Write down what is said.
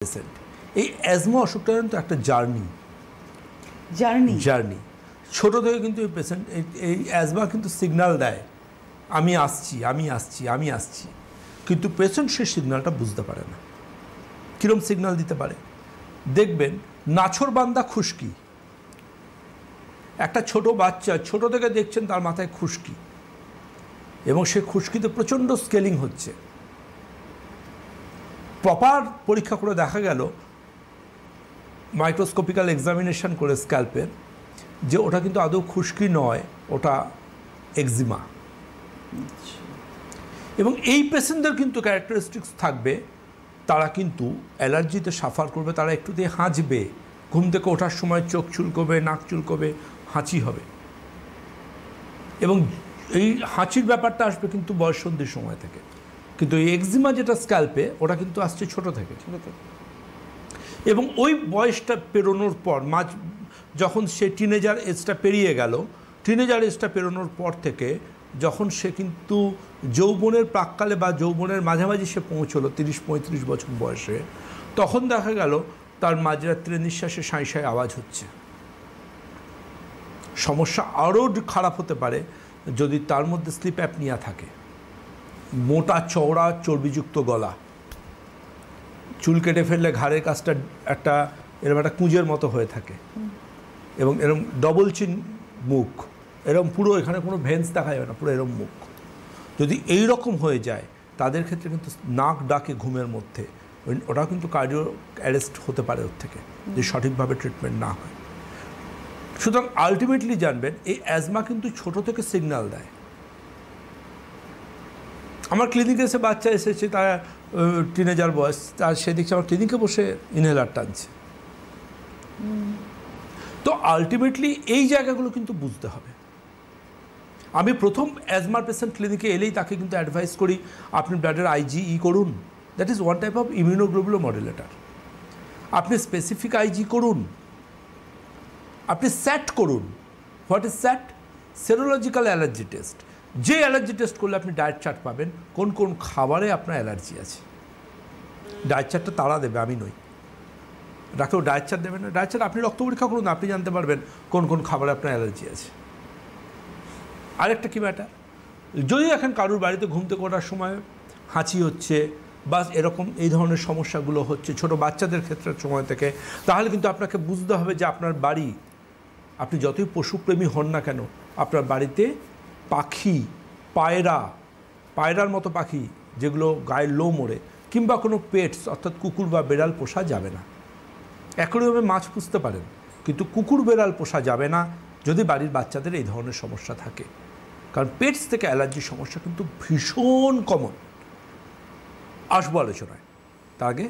Patient এই asthma অসুখটা কিন্তু একটা জার্নি ছোট থেকে কিন্তু এই পেশেন্ট এই অ্যাজমা কিন্তু সিগন্যাল দেয় আমি আসছি আমি আসছি আমি আসছি, কিন্তু পেশেন্ট সেই সিগন্যালটা বুঝতে পারে না। কীরকম সিগন্যাল দিতে পারে দেখবেন, নাছোড়বান্দা খুশকি, একটা ছোট বাচ্চা ছোট থেকে দেখছেন তার মাথায় খুশকি এবং সে খুশকিতে প্রচণ্ড স্কেলিং হচ্ছে। প্রপার পরীক্ষা করে দেখা গেল মাইক্রোস্কোপিক্যাল এক্সামিনেশন করে স্ক্যাল্পের যে ওটা কিন্তু আদৌ খুশকি নয়, ওটা এক্সিমা। এবং এই পেশেন্টদের কিন্তু ক্যারেক্টারিস্টিক্স থাকবে, তারা কিন্তু অ্যালার্জিতে সাফার করবে, তারা একটু দিয়ে হাঁচবে, ঘুম থেকে ওঠার সময় চোখ চুলকোবে, নাক চুলকোবে, হাঁচি হবে। এবং এই হাঁচির ব্যাপারটা আসবে কিন্তু বয়ঃসন্ধির সময় থেকে, কিন্তু এই এক্সিমা যেটা স্ক্যাল্পে ওটা কিন্তু আসছে ছোট থেকে। এবং ওই বয়সটা পেরোনোর পর যখন সে টিনেজার এজটা পেরিয়ে গেল, টিনেজার এজটা পেরোনোর পর থেকে যখন সে কিন্তু যৌবনের প্রাককালে বা যৌবনের মাঝামাঝি সে পৌঁছলো 30-35 বছর বয়সে, তখন দেখা গেল তার মাঝরাত্রে নিঃশ্বাসে সাঁই সাঁই আওয়াজ হচ্ছে। সমস্যা আরও খারাপ হতে পারে যদি তার মধ্যে স্লিপ অ্যাপনিয়া থাকে, মোটা চওড়া চর্বিযুক্ত গলা, চুল কেটে ফেললে ঘাড়ের কাছটা এরকম একটা কুঁজের মতো হয়ে থাকে, এবং এরকম ডবল চিন মুখ, এরকম পুরো এখানে কোনো ভেন্স দেখা যাবে না, পুরো এরকম মুখ। যদি এই রকম হয়ে যায় তাদের ক্ষেত্রে কিন্তু নাক ডাকে ঘুমের মধ্যে, ওটাও কিন্তু কার্ডিও অ্যারেস্ট হতে পারে ওর থেকে, যদি সঠিকভাবে ট্রিটমেন্ট না হয়। সুতরাং আলটিমেটলি জানবেন এই অ্যাজমা কিন্তু ছোট থেকে সিগন্যাল দেয়। আমার ক্লিনিকে এসে বাচ্চা এসেছে, তারা টিনেজার বয়স, তার সে দেখছে আমার ক্লিনিকে বসে ইনহেলার টানছে। তো আলটিমেটলি এই জায়গাগুলো কিন্তু বুঝতে হবে। আমি প্রথম অ্যাজমার পেশেন্ট ক্লিনিকে এলেই তাকে কিন্তু অ্যাডভাইস করি আপনি ব্লাডের আইজিই করুন, that is one type of immunoglobulin modulator. আপনি স্পেসিফিক আইজি করুন, আপনি স্যাট করুন। What is SAT? Serological allergy test. যে অ্যালার্জি টেস্ট করলে আপনি ডায়েট চার্ট পাবেন কোন কোন খাবারে আপনার অ্যালার্জি আছে। ডায়েট চার্টটা তারা দেবে, আমি নই। ডাক্তার ডায়েট চার্ট দেবেন না, ডায়েট চার্ট আপনি রক্ত পরীক্ষা করুন, আপনি জানতে পারবেন কোন কোন খাবারে আপনার অ্যালার্জি আছে। আরেকটা কী ম্যাটার, যদি এখন কারুর বাড়িতে ঘুম থেকে ওঠার সময় হাঁচি হচ্ছে বা এরকম এই ধরনের সমস্যাগুলো হচ্ছে ছোট বাচ্চাদের ক্ষেত্রে সময় থেকে, তাহলে কিন্তু আপনাকে বুঝতে হবে যে আপনার বাড়ি, আপনি যতই পশুপ্রেমী হন না কেন, আপনার বাড়িতে পাখি, পায়রার মতো পাখি যেগুলো গায়ের লো মোড়ে, কিংবা কোনো পেটস অর্থাৎ কুকুর বা বেড়াল পোষা যাবে না। একইভাবে মাছ পুষতে পারেন, কিন্তু কুকুর বেড়াল পোষা যাবে না যদি বাড়ির বাচ্চাদের এই ধরনের সমস্যা থাকে। কারণ পেটস থেকে অ্যালার্জির সমস্যা কিন্তু ভীষণ কমন। আসবো আলোচনায়, তার আগে